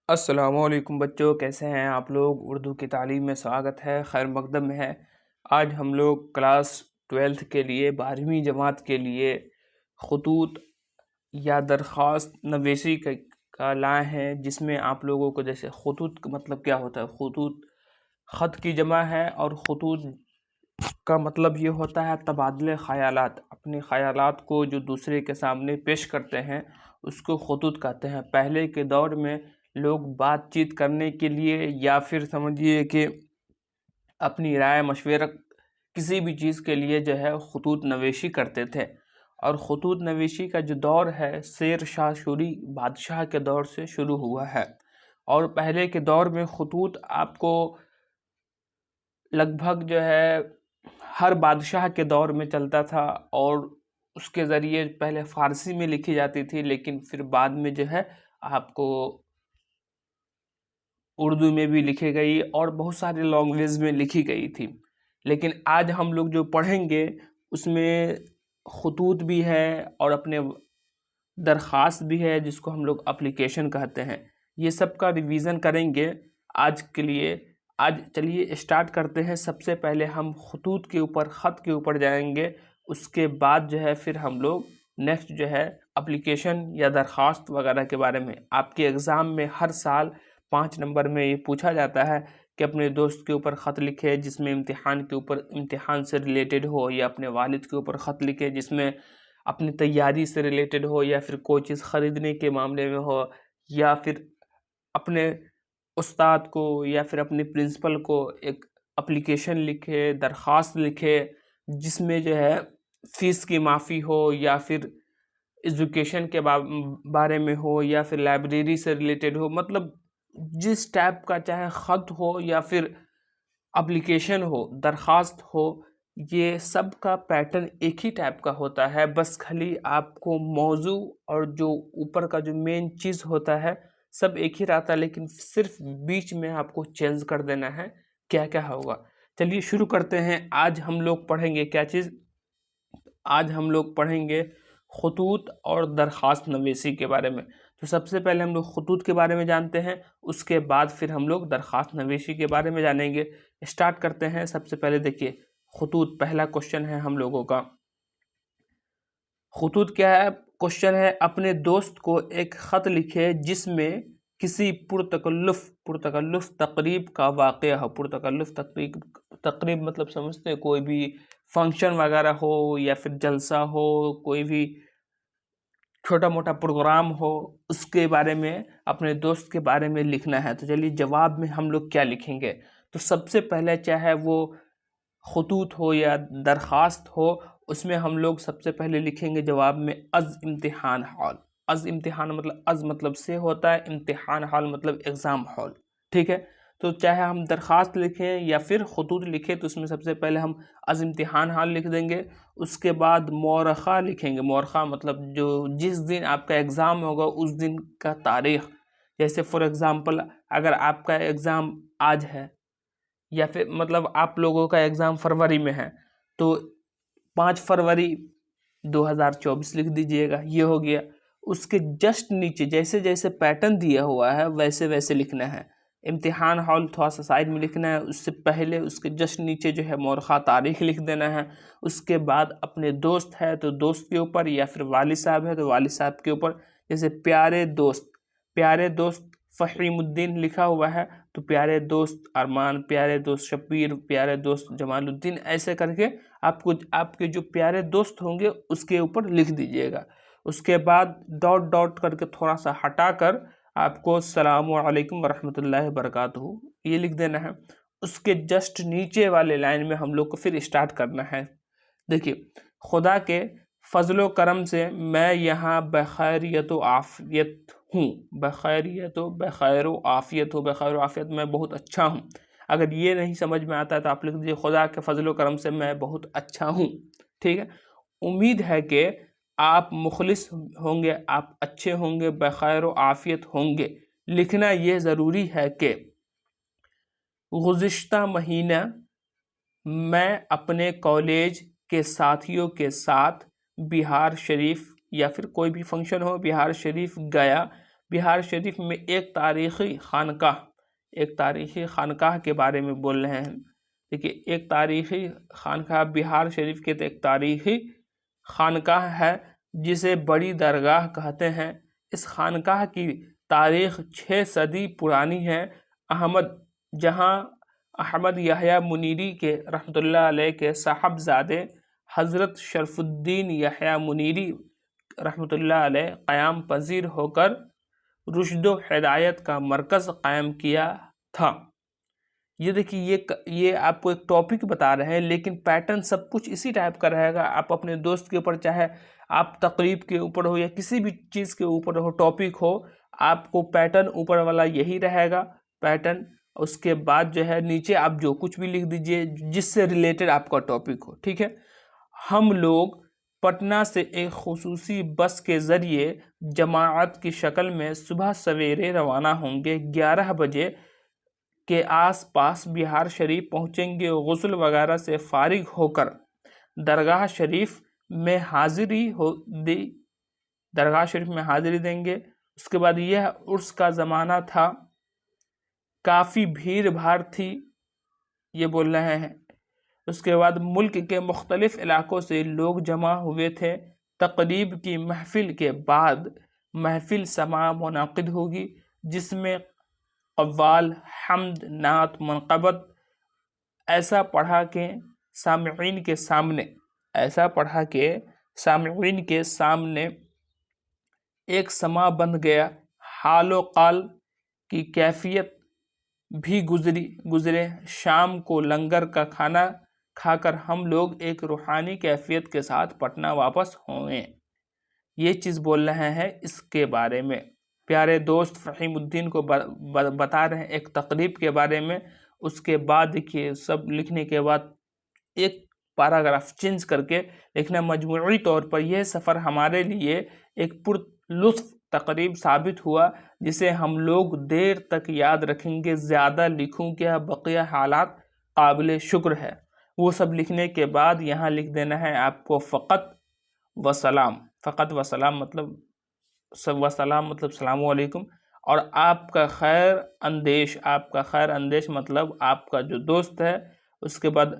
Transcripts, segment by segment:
अस्सलामुअलैकुम बच्चों, कैसे हैं आप लोग। उर्दू की तालीम में स्वागत है, खैर मकदम में है। आज हम लोग क्लास 12th के लिए 12वीं जमात के लिए खतूत या दरख्वास्त नवेसी का लाए हैं, जिसमें आप लोगों को जैसे खतूत का मतलब क्या होता है। खतूत ख़त की जमा है और खतूत का मतलब ये होता है तबादले ख़यालात। अपने ख़यालात को जो दूसरे के सामने पेश करते हैं उसको खतूत कहते हैं। पहले के दौर में लोग बातचीत करने के लिए या फिर समझिए कि अपनी राय मशवरा किसी भी चीज़ के लिए जो है खतूत नवेशी करते थे। और खतूत नवेशी का जो दौर है शेर शाह सूरी बादशाह के दौर से शुरू हुआ है। और पहले के दौर में खतूत आपको लगभग जो है हर बादशाह के दौर में चलता था, और उसके ज़रिए पहले फ़ारसी में लिखी जाती थी, लेकिन फिर बाद में जो है आपको उर्दू में भी लिखी गई और बहुत सारे लैंग्वेज में लिखी गई थी। लेकिन आज हम लोग जो पढ़ेंगे उसमें खतूत भी है और अपने दरख्वास्त भी है, जिसको हम लोग एप्लीकेशन कहते हैं। ये सब का रिवीजन करेंगे आज के लिए। आज चलिए स्टार्ट करते हैं। सबसे पहले हम खतूत के ऊपर, ख़त के ऊपर जाएंगे। उसके बाद जो है फिर हम लोग नेक्स्ट जो है एप्लीकेशन या दरख्वास्त वगैरह के बारे में। आपके एग्ज़ाम में हर साल 5 नंबर में ये पूछा जाता है कि अपने दोस्त के ऊपर ख़त लिखे जिसमें इम्तिहान के ऊपर, इम्तिहान से रिलेटेड हो, या अपने वालिद के ऊपर ख़त लिखे जिसमें अपनी तैयारी से रिलेटेड हो, या फिर कोई चीज़ ख़रीदने के मामले में हो, या फिर अपने उस्ताद को या फिर अपने प्रिंसिपल को एक एप्लीकेशन लिखे, दरख्वास्त लिखे, जिसमें जो है फ़ीस की माफ़ी हो, या फिर एजुकेशन के बारे में हो, या फिर लाइब्रेरी से रिलेटेड हो। मतलब जिस टाइप का चाहे ख़त हो या फिर एप्लीकेशन हो, दरख्वास्त हो, ये सब का पैटर्न एक ही टाइप का होता है। बस खाली आपको मौजू और जो ऊपर का जो मेन चीज़ होता है सब एक ही रहता है, लेकिन सिर्फ बीच में आपको चेंज कर देना है क्या क्या होगा। चलिए शुरू करते हैं। आज हम लोग पढ़ेंगे क्या चीज़। आज हम लोग पढ़ेंगे खतूत और दरख्वास्त नवीसी के बारे में। तो सबसे पहले हम लोग खतूत के बारे में जानते हैं, उसके बाद फिर हम लोग दरख्वास्त नवीसी के बारे में जानेंगे। स्टार्ट करते हैं। सबसे पहले देखिए खतूत, पहला क्वेश्चन है हम लोगों का। खतूत क्या है? क्वेश्चन है, अपने दोस्त को एक ख़त लिखे जिसमें किसी पुरतकल्लुफ़ तकरीब का वाक़या हो। पुरतकल्लुफ़ तकरीब मतलब समझते हैं, कोई भी फंक्शन वगैरह हो या फिर जलसा हो, कोई भी छोटा मोटा प्रोग्राम हो, उसके बारे में अपने दोस्त के बारे में लिखना है। तो चलिए जवाब में हम लोग क्या लिखेंगे। तो सबसे पहले चाहे वो खतूत हो या दरख्वास्त हो, उसमें हम लोग सबसे पहले लिखेंगे जवाब में अज़ इम्तिहान हॉल। अज़ इम्तिहान मतलब अज़ मतलब से होता है, इम्तिहान हॉल मतलब एग्ज़ाम हॉल। ठीक है। तो चाहे हम दरख्वास्त लिखें या फिर खतूत लिखें, तो उसमें सबसे पहले हम अज़ इम्तिहान हॉल लिख देंगे। उसके बाद मौरख़ा लिखेंगे। मौरख़ा मतलब जो जिस दिन आपका एग्ज़ाम होगा उस दिन का तारीख़। जैसे फॉर एग्ज़ाम्पल अगर आपका एग्ज़ाम आज है, या फिर मतलब आप लोगों का एग्ज़ाम फरवरी में है, तो 5 फरवरी 2024 लिख दीजिएगा। ये हो गया। उसके जस्ट नीचे जैसे जैसे पैटर्न दिया हुआ है वैसे वैसे लिखना है। इम्तिहान हॉल थोड़ा सा साइड में लिखना है, उससे पहले उसके जस्ट नीचे जो है मौरख़ा तारीख़ लिख देना है। उसके बाद अपने दोस्त है तो दोस्त के ऊपर, या फिर वालिद साहब है तो वालिद साहब के ऊपर। जैसे प्यारे दोस्त फ़हीमुद्दीन लिखा हुआ है, तो प्यारे दोस्त अरमान, प्यारे दोस्त शब्बीर, प्यारे दोस्त जमालुद्दीन, ऐसे करके आपको आपके जो प्यारे दोस्त होंगे उसके ऊपर लिख दीजिएगा। उसके बाद डॉट डॉट करके थोड़ा सा हटाकर आपको अस्सलामु अलैकुम वरहमतुल्लाहि वबरकातुहू ये लिख देना है। उसके जस्ट नीचे वाले लाइन में हम लोग को फिर स्टार्ट करना है। देखिए, खुदा के फजलो करम से मैं यहाँ बखैरियत व आफियत हूँ। बखैर व आफियत मैं बहुत अच्छा हूँ। अगर ये नहीं समझ में आता है तो आप लिख दीजिए खुदा के फजलो करम से मैं बहुत अच्छा हूँ। ठीक है। उम्मीद है कि आप मुखलिस होंगे, आप अच्छे होंगे, बखैर व आफियत होंगे। लिखना ये ज़रूरी है कि गुज़िश्ता महीना मैं अपने कॉलेज के साथियों के साथ बिहार शरीफ, या फिर कोई भी फंक्शन हो, बिहार शरीफ गया। बिहार शरीफ में एक तारीख़ी खानकाह के बारे में बोल रहे हैं। देखिए, एक तारीख़ी खानकाह बिहार शरीफ के एक तारीख़ी खानकाह है जिसे बड़ी दरगाह कहते हैं। इस खानकाह की तारीख़ 6 सदी पुरानी है। जहाँ अहमद याह्या मुनीरी के रहमतुल्लाह अलैह के साहबजादे हज़रत शरफुद्दीन याह्या मुनीरी रहमतुल्लाह अलैह क़याम पज़ीर होकर रुश्द हिदायत का मरकज़ कायम किया था। ये देखिए, ये आपको एक टॉपिक बता रहे हैं, लेकिन पैटर्न सब कुछ इसी टाइप का रहेगा। आप अपने दोस्त के ऊपर, चाहे आप तकरीब के ऊपर हो या किसी भी चीज़ के ऊपर हो, टॉपिक हो, आपको पैटर्न ऊपर वाला यही रहेगा पैटर्न। उसके बाद जो है नीचे आप जो कुछ भी लिख दीजिए जिससे रिलेटेड आपका टॉपिक हो, ठीक है। हम लोग पटना से एक खुसूसी बस के ज़रिए जमाअत की शक्ल में सुबह सवेरे रवाना होंगे। 11 बजे के आसपास बिहार शरीफ पहुंचेंगे। गुस्ल वगैरह से फारिग होकर दरगाह शरीफ में हाजिरी देंगे। उसके बाद यह उर्स का ज़माना था, काफ़ी भीड़ भाड़ थी, ये बोल रहे हैं। उसके बाद मुल्क के मुख्तलिफ इलाकों से लोग जमा हुए थे। तकरीब की महफिल के बाद महफिल समा मुनाकिद होगी, जिसमें कव्वाल, हम्द, नात, मनक़बत ऐसा पढ़ा के सामईन के सामने एक समा बन गया। हालो काल की कैफियत भी गुजरे। शाम को लंगर का खाना खाकर हम लोग एक रूहानी कैफियत के साथ पटना वापस होंगे। ये चीज़ बोल रहे हैं इसके बारे में। प्यारे दोस्त फ़हीमुद्दीन को बता रहे हैं एक तकरीब के बारे में। उसके बाद देखिए, सब लिखने के बाद एक पैराग्राफ चेंज करके लिखना। मजमूई तौर पर यह सफ़र हमारे लिए एक पुरलुत्फ़ तकरीब साबित हुआ, जिसे हम लोग देर तक याद रखेंगे। ज़्यादा लिखूं क्या, बक़िया हालात काबिल शुक्र है। वो सब लिखने के बाद यहाँ लिख देना है आपको फ़क़त व सलाम मतलब सलामु अलैकुम। और आपका खैर अंदेश मतलब आपका जो दोस्त है। उसके बाद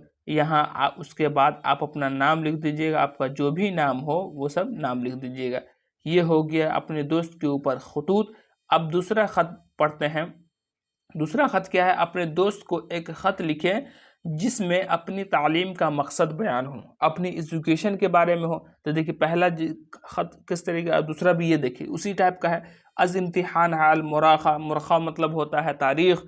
उसके बाद आप अपना नाम लिख दीजिएगा, आपका जो भी नाम हो वो सब नाम लिख दीजिएगा। ये हो गया अपने दोस्त के ऊपर खतूत। अब दूसरा ख़त पढ़ते हैं। दूसरा ख़त क्या है? अपने दोस्त को एक ख़त लिखें जिसमें अपनी तालीम का मकसद बयान हो, अपनी एजुकेशन के बारे में हो। तो देखिए, पहला ख़त किस तरीके का, दूसरा भी ये देखिए उसी टाइप का है। अज़ इम्तिहान हाल मुरखा मतलब होता है तारीख़।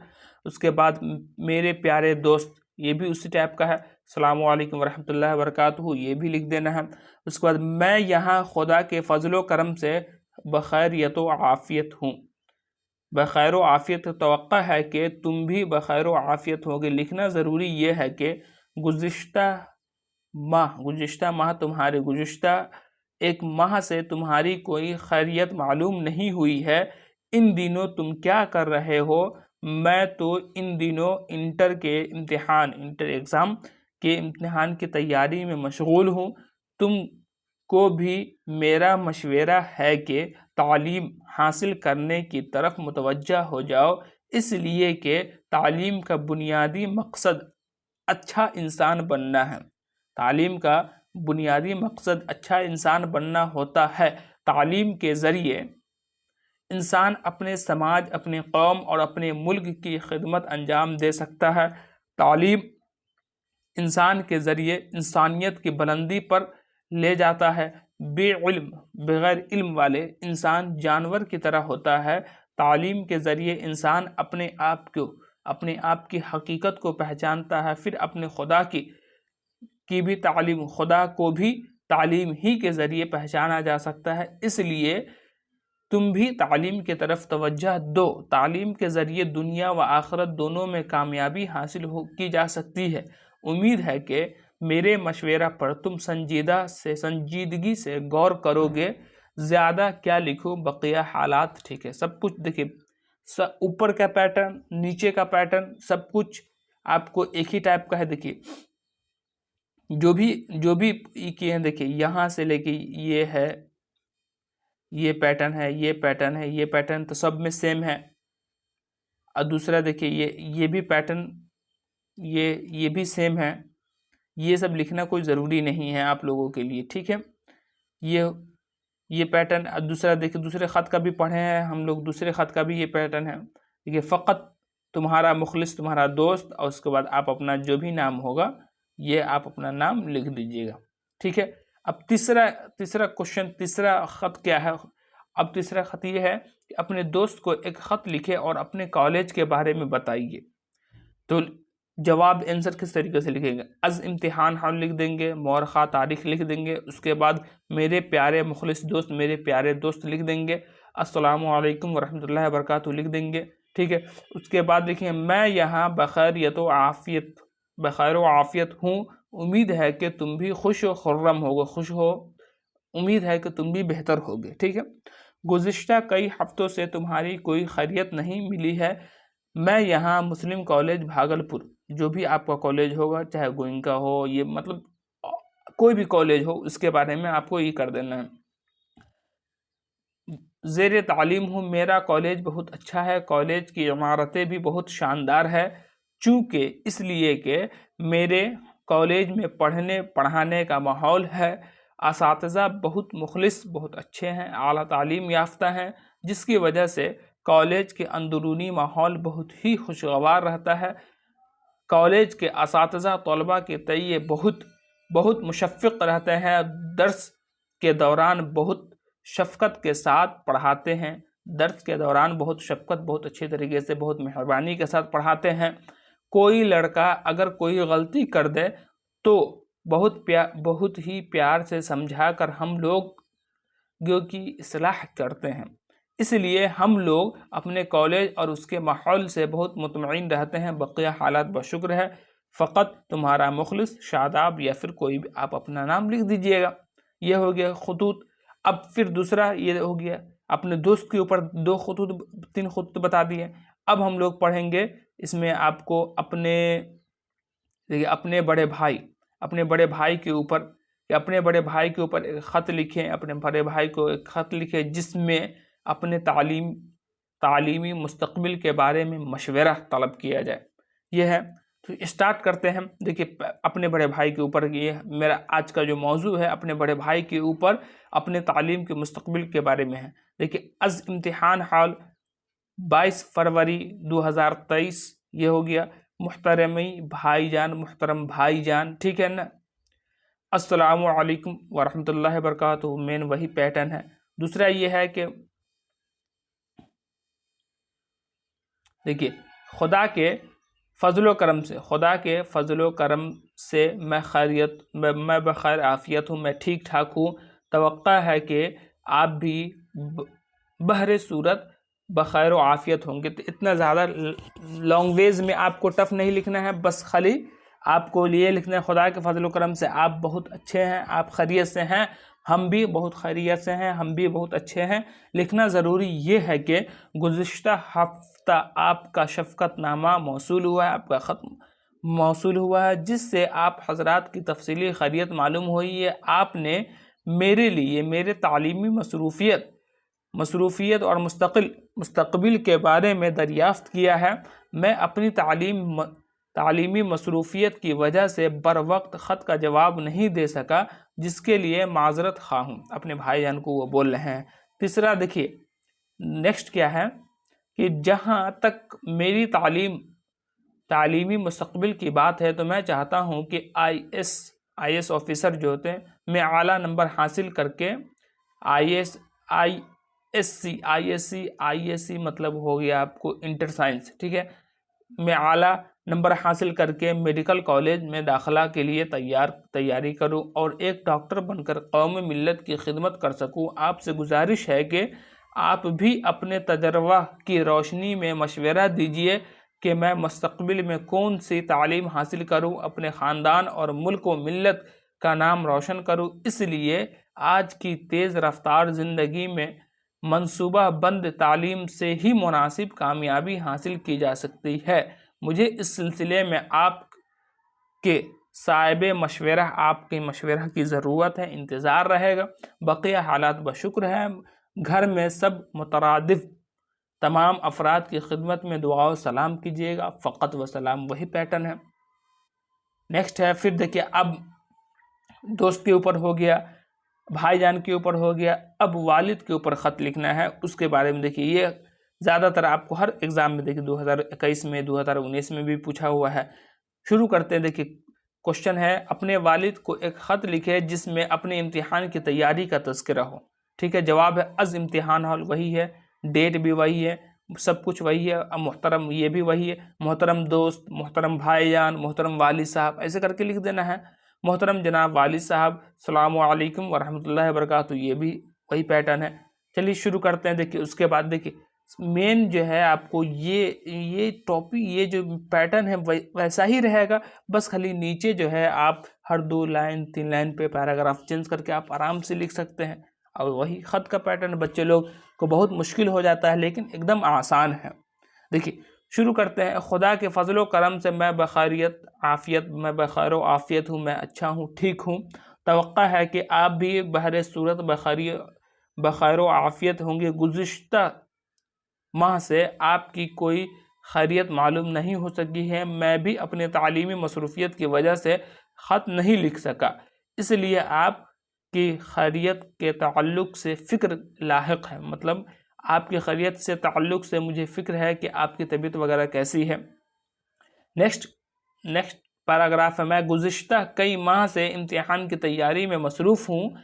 उसके बाद मेरे प्यारे दोस्त, ये भी उसी टाइप का है। अस्सलामु अलैकुम वरहमतुल्लाहि वबरकातुहू, ये भी लिख देना है। उसके बाद मैं यहाँ खुदा के फजलो करम से बखैरियत व आफ़ियत हूँ। बखैर व आफ़ियत, तवक्का है कि तुम भी बखैर व आफ़ियत होगे। लिखना ज़रूरी ये है कि गुज़िश्ता माह तुम्हारे गुज़िश्ता एक माह से तुम्हारी कोई खैरियत मालूम नहीं हुई है। इन दिनों तुम क्या कर रहे हो? मैं तो इन दिनों इंटर एग्ज़ाम के इम्तिहान की तैयारी में मशगूल हूँ। तुमको भी मेरा मशवरा है कि तालीम हासिल करने की तरफ मुतवज्जा हो जाओ, इसलिए कि तालीम का बुनियादी मकसद अच्छा इंसान बनना है। तालीम का बुनियादी मकसद अच्छा इंसान बनना होता है। तालीम के ज़रिए इंसान अपने समाज, अपने कौम और अपने मुल्क की खिदमत अंजाम दे सकता है। तालीम इंसान के ज़रिए इंसानियत की बुलंदी पर ले जाता है। बग़ैर इल्म वाले इंसान जानवर की तरह होता है। तालीम के ज़रिए इंसान अपने आप की हकीकत को पहचानता है। फिर अपने खुदा की भी तालीम, खुदा को भी तालीम ही के ज़रिए पहचाना जा सकता है। इसलिए तुम भी तालीम की तरफ तवज्जो दो। तालीम के ज़रिए दुनिया व आखिरत दोनों में कामयाबी हासिल की जा सकती है। उम्मीद है कि मेरे मशवरा पर तुम संजीदगी से गौर करोगे। ज़्यादा क्या लिखूं, बक़िया हालात ठीक है। सब कुछ देखिए, ऊपर का पैटर्न, नीचे का पैटर्न, सब कुछ आपको एक ही टाइप का है। देखिए, जो भी किए हैं, देखिए यहाँ से लेके ये है, ये पैटर्न है, ये पैटर्न है, ये पैटर्न तो सब में सेम है। और दूसरा देखिए ये भी पैटर्न, ये भी सेम है। ये सब लिखना कोई ज़रूरी नहीं है आप लोगों के लिए, ठीक है। ये पैटर्न। दूसरा देखिए, दूसरे ख़त का भी पढ़े हैं हम लोग, दूसरे ख़त का भी ये पैटर्न है। देखिए, फ़कत तुम्हारा मुखलिस, तुम्हारा दोस्त, और उसके बाद आप अपना जो भी नाम होगा ये आप अपना नाम लिख दीजिएगा, ठीक है। अब तीसरा क्वेश्चन, तीसरा ख़त क्या है? अब तीसरा ख़त ये है कि अपने दोस्त को एक ख़त लिखे और अपने कॉलेज के बारे में बताइए। तो जवाब आंसर किस तरीके से लिखेंगे? अज़ इम्तिहान हाल लिख देंगे, मौरख़ा तारीख़ लिख देंगे, उसके बाद मेरे प्यारे मुखलिस दोस्त, मेरे प्यारे दोस्त लिख देंगे, अस्सलामु अलैकुम वरहमतुल्लाहि वबरकातुहू लिख देंगे, ठीक है। उसके बाद देखिए, मैं यहाँ बखैरियत व आफ़ियत हूँ, उम्मीद है कि तुम भी खुश व खुर्रम होगे, खुश हो, उम्मीद है कि तुम भी बेहतर होगे, ठीक है। गुज़िश्ता कई हफ्तों से तुम्हारी कोई खैरियत नहीं मिली है। मैं यहाँ मुस्लिम कॉलेज भागलपुर, जो भी आपका कॉलेज होगा, चाहे गोइंका हो, ये मतलब कोई भी कॉलेज हो, उसके बारे में आपको ये कर देना है। ज़ेर तालीम हूँ, मेरा कॉलेज बहुत अच्छा है, कॉलेज की इमारतें भी बहुत शानदार है, चूँकि इसलिए कि मेरे कॉलेज में पढ़ाने का माहौल है, असातिज़ा बहुत मुखलिस, बहुत अच्छे हैं, आला तालीम याफ्ता हैं, जिसकी वजह से कॉलेज के अंदरूनी माहौल बहुत ही खुशगवार रहता है। कॉलेज के असातिज़ा तलबा के तय बहुत मुशफ़्क़ रहते हैं, दर्स के दौरान बहुत शफ़क़त के साथ पढ़ाते हैं, दर्स के दौरान बहुत शफ़क़त, बहुत अच्छे तरीके से, बहुत मेहरबानी के साथ पढ़ाते हैं। कोई लड़का अगर कोई गलती कर दे तो बहुत ही प्यार से समझा कर हम लोग की इस्लाह करते हैं। इसलिए हम लोग अपने कॉलेज और उसके माहौल से बहुत मुतमईन रहते हैं। बक़िया हालात बशुक्र है। फ़कत तुम्हारा मुखलिस शादाब, या फिर कोई भी आप अपना नाम लिख दीजिएगा। यह हो गया ख़ुतूत। अब फिर दूसरा ये हो गया, अपने दोस्त के ऊपर 2 ख़ुतूत, 3 ख़ुतूत बता दिए। अब हम लोग पढ़ेंगे इसमें आपको अपने बड़े भाई के ऊपर, कि अपने बड़े भाई के ऊपर एक ख़त लिखें, अपने बड़े भाई को एक ख़त लिखें जिसमें अपने तालीमी मुस्तक़बिल के बारे में मशवरा तलब किया जाए। यह है। तो स्टार्ट करते हैं। देखिए, अपने बड़े भाई के ऊपर, ये मेरा आज का जो मौजू है, अपने बड़े भाई के ऊपर अपने तालीम के मुस्तक़बिल के बारे में है। देखिए, अज़ इम्तिहान हाल 22 फरवरी 2023, ये हो गया। मुहतरम भाईजान, ठीक है ना। अस्सलामु अलैकुम वरहमतुल्लाहि वबरकातुहू, मेन वही पैटर्न है। दूसरा ये है कि देखिए, खुदा के फ़ज़्ल व करम से मैं बखैर आफ़ियत हूँ, मैं ठीक ठाक हूँ। तवक्का है कि आप भी बहरे सूरत बखैर आफ़ियत होंगे। तो इतना ज़्यादा लॉन्गवेज में आपको टफ़ नहीं लिखना है, बस खाली आपको लिए लिखना है, खुदा के फ़ज़्ल व करम से आप बहुत अच्छे हैं, आप खैरियत से हैं, हम भी बहुत खैरियत से हैं, हम भी बहुत अच्छे हैं। लिखना ज़रूरी ये है कि गुज़िश्ता हफ्ता आपका शफ़क़तनामा मौसूल हुआ है, आपका ख़त मौसूल हुआ है, जिससे आप हज़रात की तफ़सीली खैरियत मालूम हुई है। आपने मेरे लिए मेरे तालीमी मसरूफ़ियत और मुस्तक़बिल के बारे में दरियाफ़्त किया है। मैं अपनी तालीमी मसरूफ़ियत की वजह से बर वक्त ख़त का जवाब नहीं दे सका, जिसके लिए माज़रत ख़्वाह हूँ। अपने भाईजान को वो बोल रहे हैं। तीसरा देखिए, नेक्स्ट क्या है कि जहाँ तक मेरी तालीमी मुस्तक़बिल की बात है, तो मैं चाहता हूँ कि IAS ऑफ़िसर जो होते हैं, मैं आला नंबर हासिल करके ISC मतलब हो गया आपको इंटर साइंस, ठीक है। मैं आला नंबर हासिल करके मेडिकल कॉलेज में दाखिला के लिए तैयारी करूं और एक डॉक्टर बनकर कौम मिल्लत की खिदमत कर सकूं। आपसे गुजारिश है कि आप भी अपने तजर्बा की रोशनी में मशवरा दीजिए कि मैं मुस्तक़बिल में कौन सी तालीम हासिल करूं, अपने ख़ानदान और मुल्क व मिल्लत का नाम रोशन करूं। इसलिए आज की तेज़ रफ्तार ज़िंदगी में मनसूबा बंद तालीम से ही मुनासिब कामयाबी हासिल की जा सकती है। मुझे इस सिलसिले में आपके आपके मशवरा की ज़रूरत है, इंतज़ार रहेगा। बक़िया हालात बशुक्र है। घर में सब मुतरादिफ तमाम अफराद की खिदमत में दुआ व सलाम कीजिएगा, फ़क़त व सलाम वही पैटर्न है। नेक्स्ट है, फिर देखिए अब दोस्त के ऊपर हो गया, भाईजान के ऊपर हो गया, अब वालिद के ऊपर ख़त लिखना है। उसके बारे में देखिए, ये ज़्यादातर आपको हर एग्ज़ाम में देखिए 2021 में 2019 में भी पूछा हुआ है। शुरू करते हैं। देखिए क्वेश्चन है, अपने वालिद को एक ख़त लिखे जिसमें अपने इम्तिहान की तैयारी का तज़किरा हो। ठीक है, जवाब है अज़ इम्तिहान हॉल वही है, डेट भी वही है, सब कुछ वही है, अब मोहतरम ये भी वही है, मोहतरम दोस्त, मोहतरम भाईजान, मोहतरम वालिद साहब, ऐसे करके लिख देना है। मोहतरम जनाब वालिद साहब अस्सलामु अलैकुम व रहमतुल्लाहि व बरकातहू, ये भी वही पैटर्न है। चलिए शुरू करते हैं। देखिए उसके बाद देखिए मेन जो है आपको ये टॉपिक, ये जो पैटर्न है वैसा ही रहेगा, बस खाली नीचे जो है आप हर 2 लाइन 3 लाइन पे पैराग्राफ चेंज करके आप आराम से लिख सकते हैं। और वही ख़त का पैटर्न बच्चे लोग को बहुत मुश्किल हो जाता है, लेकिन एकदम आसान है। देखिए शुरू करते हैं। खुदा के फजलो करम से मैं बखैरियत आफ़ियत, मैं बखैर व आफ़ियत हूँ, मैं अच्छा हूँ, ठीक हूँ। तवक्का है कि आप भी बहरे सूरत बखैर व आफ़ियत होंगे। गुज़िश्ता माह से आपकी कोई खैरियत मालूम नहीं हो सकी है। मैं भी अपने तालीमी मसरूफ़ियत की वजह से ख़त नहीं लिख सका, इसलिए आपकी खैरियत के ताल्लुक़ से फ़िक्र लाहिक़ है। मतलब आपकी खैरियत से ताल्लुक़ से मुझे फ़िक्र है कि आपकी तबीयत वगैरह कैसी है। नेक्स्ट पैराग्राफ है, मैं गुज़िश्ता कई माह से इम्तिहान की तैयारी में मसरूफ़ हूँ।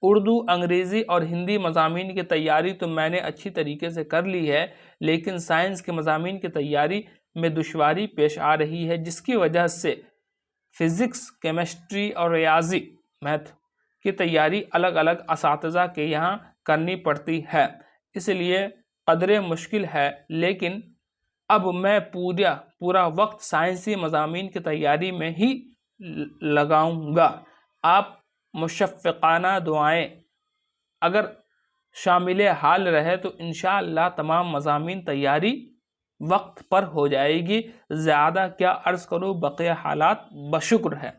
उर्दू, अंग्रेज़ी और हिंदी मज़ामीन की तैयारी तो मैंने अच्छी तरीके से कर ली है, लेकिन साइंस के मज़ामीन की तैयारी में दुश्वारी पेश आ रही है, जिसकी वजह से फ़िज़िक्स, केमिस्ट्री और रियाज़ी मैथ की तैयारी अलग अलग असातिज़ा के यहाँ करनी पड़ती है, इसलिए क़दरे मुश्किल है। लेकिन अब मैं पूरा वक्त साइंसी मज़ामीन की तैयारी में ही लगाऊंगा। आप मुशफ़्फ़िक़ाना दुआएं अगर शामिल हाल रहे तो इंशाअल्लाह तमाम मज़ामीन तैयारी वक्त पर हो जाएगी। ज़्यादा क्या अर्ज़ करूँ, बक़िया हालात बशुक्र है।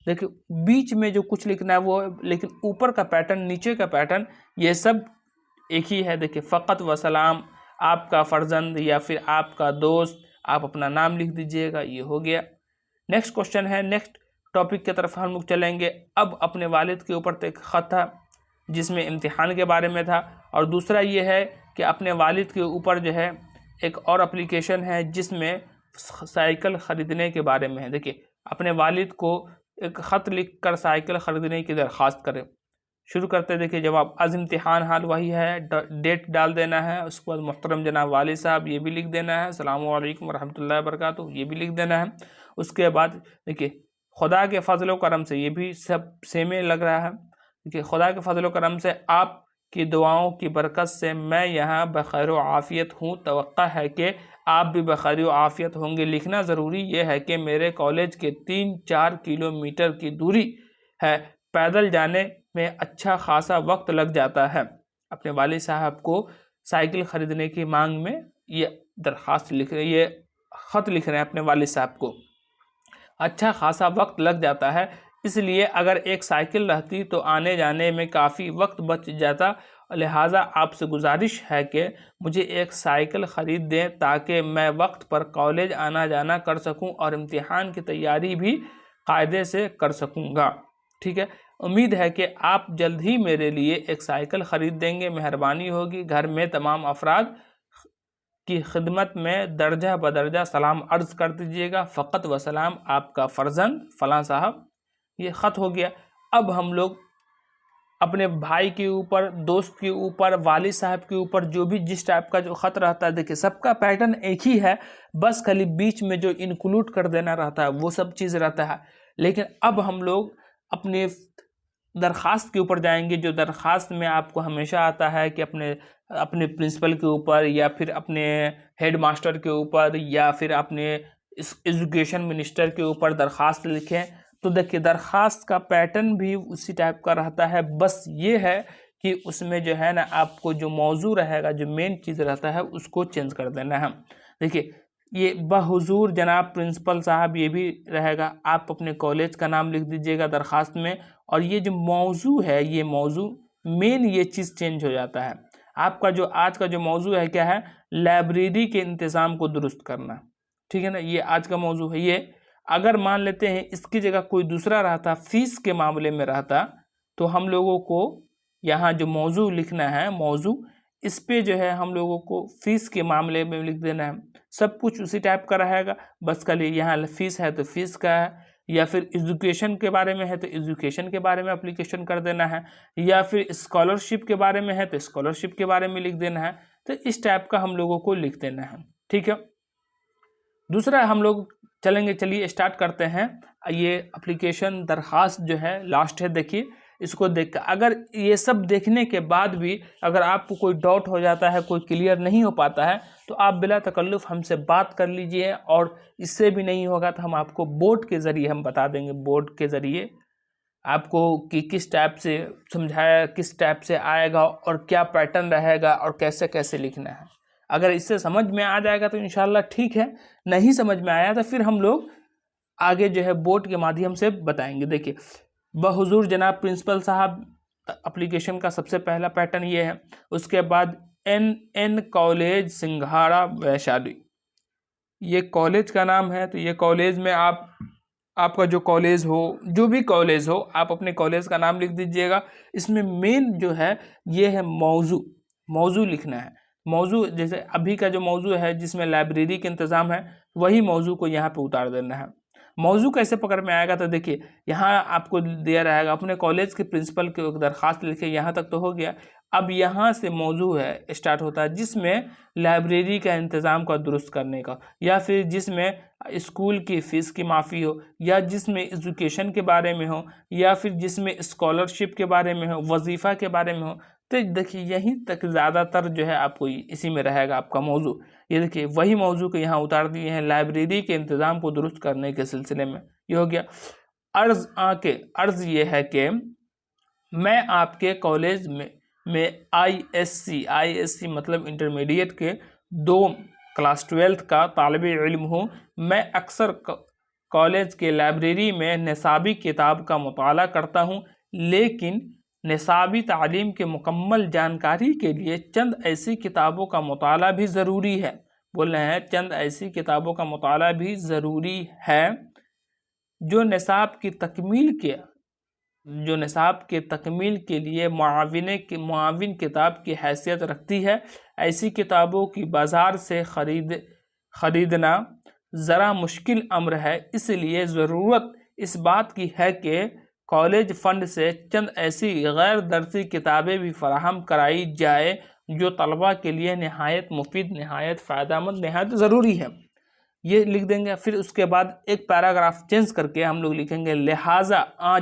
देखिए बीच में जो कुछ लिखना है वो, लेकिन ऊपर का पैटर्न, नीचे का पैटर्न, ये सब एक ही है। देखिए फ़क़त व सलाम, आपका फ़र्जंद या फिर आपका दोस्त, आप अपना नाम लिख दीजिएगा, ये हो गया। नेक्स्ट क्वेश्चन है, नेक्स्ट टॉपिक की तरफ हम लोग चलेंगे। अब अपने वालिद के ऊपर तो एक ख़त था जिसमें इम्तिहान के बारे में था, और दूसरा ये है कि अपने वालिद के ऊपर जो है एक और एप्लीकेशन है जिसमें साइकिल ख़रीदने के बारे में है। देखिए अपने वालिद को एक ख़त लिख कर साइकिल ख़रीदने की दरख्वास्त करें। शुरू करते हैं। देखिए जवाब अज़ इम्तिहान हाल वही है, डेट डाल देना है। उसके बाद मोहतरम जनाब वालिद साहब, ये भी लिख देना है। अस्सलामु अलैकुम रहमतुल्लाहि व बरकातहू, ये भी लिख देना है। उसके बाद देखिए खुदा के फजल करम से, ये भी सब सेम लग रहा है। देखिए खुदा के फजल करम से आपकी दुआओं की बरकत से मैं यहाँ बखैर आफ़ियत हूँ। तवक्का है कि आप भी बखैर आफ़ियत होंगे। लिखना ज़रूरी ये है कि मेरे कॉलेज के 3-4 किलोमीटर की दूरी है, पैदल जाने में अच्छा खासा वक्त लग जाता है। अपने वालिद साहब को साइकिल ख़रीदने की मांग में ये दरख्वास्त लिख रहे, ये ख़त लिख रहे हैं अपने वालिद साहब को। अच्छा खासा वक्त लग जाता है, इसलिए अगर एक साइकिल रहती तो आने जाने में काफ़ी वक्त बच जाता। लिहाजा आपसे गुजारिश है कि मुझे एक साइकिल ख़रीद दें ताकि मैं वक्त पर कॉलेज आना जाना कर सकूं और इम्तिहान की तैयारी भी कायदे से कर सकूंगा। ठीक है, उम्मीद है कि आप जल्द ही मेरे लिए एक साइकिल ख़रीद देंगे, मेहरबानी होगी। घर में तमाम अफराद की खिदमत में दर्जा बदर्जा सलाम अर्ज़ कर दीजिएगा। फ़क़त व सलाम, आपका फ़र्जंद फ़लाँ साहब। ये ख़त हो गया। अब हम लोग अपने भाई के ऊपर, दोस्त के ऊपर, वालिद साहब के ऊपर, जो भी जिस टाइप का जो ख़त रहता है, देखिए सबका पैटर्न एक ही है, बस खाली बीच में जो इंक्लूड कर देना रहता है वो सब चीज़ रहता है। लेकिन अब हम लोग अपने दरख्वास्त के ऊपर जाएंगे। जो दरख्वास्त में आपको हमेशा आता है कि अपने प्रिंसिपल के ऊपर या फिर अपने हेड मास्टर के ऊपर या फिर अपने एजुकेशन मिनिस्टर के ऊपर दरख्वास्त लिखें। तो देखिए दरख्वास्त का पैटर्न भी उसी टाइप का रहता है, बस ये है कि उसमें जो है ना आपको जो मौजू रहेगा, जो मेन चीज़ रहता है, उसको चेंज कर देना है। देखिए ये बहुज़ूर जनाब प्रिंसिपल साहब, ये भी रहेगा। आप अपने कॉलेज का नाम लिख दीजिएगा दरख्वास्त में, और ये जो मौजू है, ये मौजू मेन ये चीज़ चेंज हो जाता है। आपका जो आज का जो मौजू है क्या है, लाइब्रेरी के इंतज़ाम को दुरुस्त करना, ठीक है ना, ये आज का मौजू है। ये अगर मान लेते हैं इसकी जगह कोई दूसरा रहता, फीस के मामले में रहता, तो हम लोगों को यहाँ जो मौजू लिखना है, मौजू इस पे जो है हम लोगों को फीस के मामले में लिख देना है। सब कुछ उसी टाइप का रहेगा, बस खाली यहाँ फीस है तो फीस का है, या फिर एजुकेशन के बारे में है तो एजुकेशन के बारे में एप्लीकेशन कर देना है, या फिर स्कॉलरशिप के बारे में है तो स्कॉलरशिप के बारे में लिख देना है। तो इस टाइप का हम लोगों को लिख देना है, ठीक है। दूसरा हम लोग चलेंगे, चलिए स्टार्ट करते हैं। ये एप्लीकेशन दरखास्त जो है लास्ट है, देखिए इसको देख कर अगर ये सब देखने के बाद भी अगर आपको कोई डाउट हो जाता है, कोई क्लियर नहीं हो पाता है, तो आप बिला तकल्लुफ़ हमसे बात कर लीजिए, और इससे भी नहीं होगा तो हम आपको बोर्ड के ज़रिए हम बता देंगे, बोर्ड के ज़रिए आपको कि किस टाइप से समझाया, किस टाइप से आएगा और क्या पैटर्न रहेगा और कैसे कैसे लिखना है। अगर इससे समझ में आ जाएगा तो इंशाल्लाह ठीक है, नहीं समझ में आया तो फिर हम लोग आगे जो है बोर्ड के माध्यम से बताएंगे। देखिए बहुजूर जनाब प्रिंसिपल साहब, एप्लीकेशन का सबसे पहला पैटर्न ये है। उसके बाद एन कॉलेज सिंघाड़ा वैशाली, ये कॉलेज का नाम है। तो ये कॉलेज में आपका जो कॉलेज हो, जो भी कॉलेज हो, आप अपने कॉलेज का नाम लिख दीजिएगा। इसमें मेन जो है ये है मौजू लिखना है। मौजू जैसे अभी का जो मौजू है जिसमें लाइब्रेरी के इंतज़ाम है, वही मौजू को यहाँ पे उतार देना है। मौजू कैसे पकड़ में आएगा, तो देखिए यहाँ आपको दिया रहेगा अपने कॉलेज के प्रिंसिपल की दरखास्त लिखे, यहाँ तक तो हो गया। अब यहाँ से मौजू है स्टार्ट होता है जिसमें लाइब्रेरी का इंतज़ाम का दुरुस्त करने का, या फिर जिसमें स्कूल की फ़ीस की माफ़ी हो, या जिसमें एजुकेशन के बारे में हो, या फिर जिसमें स्कॉलरशिप के बारे में हो, वजीफ़ा के बारे में हो। तो देखिए यहीं तक ज़्यादातर जो है आपको इसी में रहेगा आपका मौजू। ये देखिए वही मौजू को यहाँ उतार दिए हैं, लाइब्रेरी के इंतज़ाम को दुरुस्त करने के सिलसिले में। ये हो गया। अर्ज़ ये है कि मैं आपके कॉलेज में ISC मतलब इंटरमीडिएट के 2 क्लास 12th का तालिब इल्म हूँ। मैं अक्सर कॉलेज के लाइब्रेरी में निसाबी किताब का मुताला करता हूँ, लेकिन निसाबी तालीम के मुकम्मल जानकारी के लिए चंद ऐसी किताबों का मुताला भी ज़रूरी है। बोल रहे हैं चंद ऐसी किताबों का मुताला भी ज़रूरी है जो निसाब की तकमील के लिए मुआविन किताब की हैसियत रखती है। ऐसी किताबों की बाज़ार से ख़रीदना ज़रा मुश्किल अम्र है, इसलिए ज़रूरत इस बात की है कि कॉलेज फ़ंड से चंद ऐसी गैर दरसी किताबें भी फराहम कराई जाए जो तलबा के लिए नहायत मुफीद, नहायत फ़ायदेमंद, नहायत ज़रूरी है। ये लिख देंगे। फिर उसके बाद एक पैराग्राफ चेंज करके हम लोग लिखेंगे लिहाजा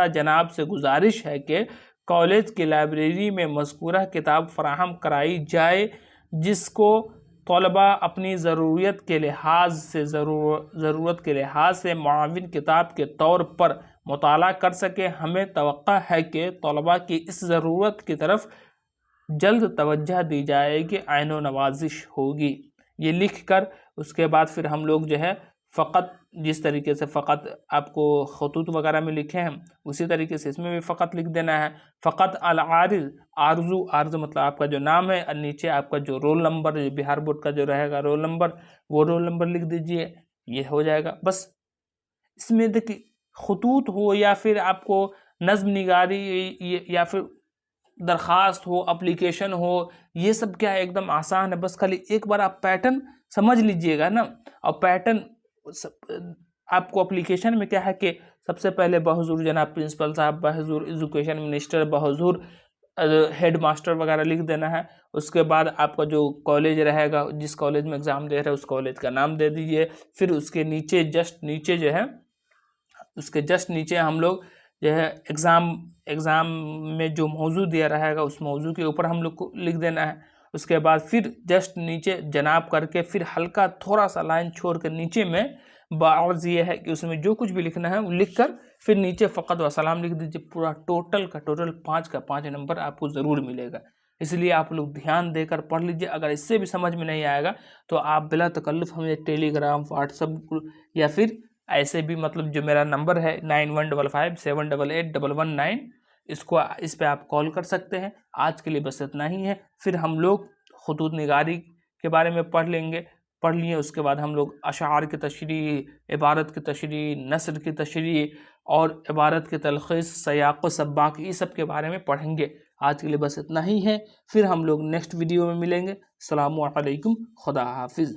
जनाब से गुजारिश है कि कॉलेज की लाइब्रेरी में मज़कूरा किताब फराहम कराई जाए जिसको तलबा अपनी ज़रूरत के लिहाज से मुआविन किताब के तौर पर मुताला कर सके। हमें तवक्का है कि तलबा की इस ज़रूरत की तरफ जल्द तवज्जो दी जाएगी, ऐनो नवाजिश होगी। ये लिख कर उसके बाद फिर हम लोग जो है फ़कत, जिस तरीके से फ़कत आपको खतूत वगैरह में लिखे हैं उसी तरीके से इसमें भी फ़कत लिख देना है। फ़कत आर्ज़ू मतलब आपका जो नाम है, और नीचे आपका जो रोल नंबर, जो बिहार बोर्ड का जो रहेगा रोल नंबर, वो रोल नंबर लिख दीजिए। ये हो जाएगा बस। इसमें देखिए खतूत हो या फिर आपको नज़्म निगारी या फिर दरख्वास्त हो, एप्लीकेशन हो, ये सब क्या है एकदम आसान है। बस खाली एक बार आप पैटर्न समझ लीजिएगा ना। और पैटर्न आपको एप्लीकेशन में क्या है कि सबसे पहले बहुजूर जनाब प्रिंसिपल साहब, बहुजूर एजुकेशन मिनिस्टर, बहुजूर हेड मास्टर वगैरह लिख देना है। उसके बाद आपका जो कॉलेज रहेगा, जिस कॉलेज में एग्ज़ाम दे रहे हैं उस कॉलेज का नाम दे दीजिए। फिर उसके नीचे जस्ट नीचे जो है, उसके जस्ट नीचे हम लोग जो है एग्ज़ाम में जो मौजू दिया रहेगा उस मौजू के ऊपर हम लोग को लिख देना है। उसके बाद फिर जस्ट नीचे जनाब करके फिर हल्का थोड़ा सा लाइन छोड़ कर नीचे में बार्ज़ ये है कि उसमें जो कुछ भी लिखना है वो लिख कर फिर नीचे फ़कत व सलाम लिख दीजिए। पूरा टोटल 5 का 5 नंबर आपको ज़रूर मिलेगा। इसलिए आप लोग ध्यान देकर पढ़ लीजिए। अगर इससे भी समझ में नहीं आएगा तो आप बिला तकल्लुफ़ हमें टेलीग्राम, व्हाट्सएप या फिर ऐसे भी मतलब जो मेरा नंबर है 9155788119 इस पे आप कॉल कर सकते हैं। आज के लिए बस इतना ही है। फिर हम लोग खुतूत निगारी के बारे में पढ़ लिए। उसके बाद हम लोग अशार की तशरीह, इबारत की तशरीह, नस्र की तशरीह और इबारत की तलखीस, सयाक़ व सब्बाक़, ये सब के बारे में पढ़ेंगे। आज के लिए बस इतना ही है। फिर हम लोग नेक्स्ट वीडियो में मिलेंगे। अस्सलामु अलैकुम, खुदा हाफिज़।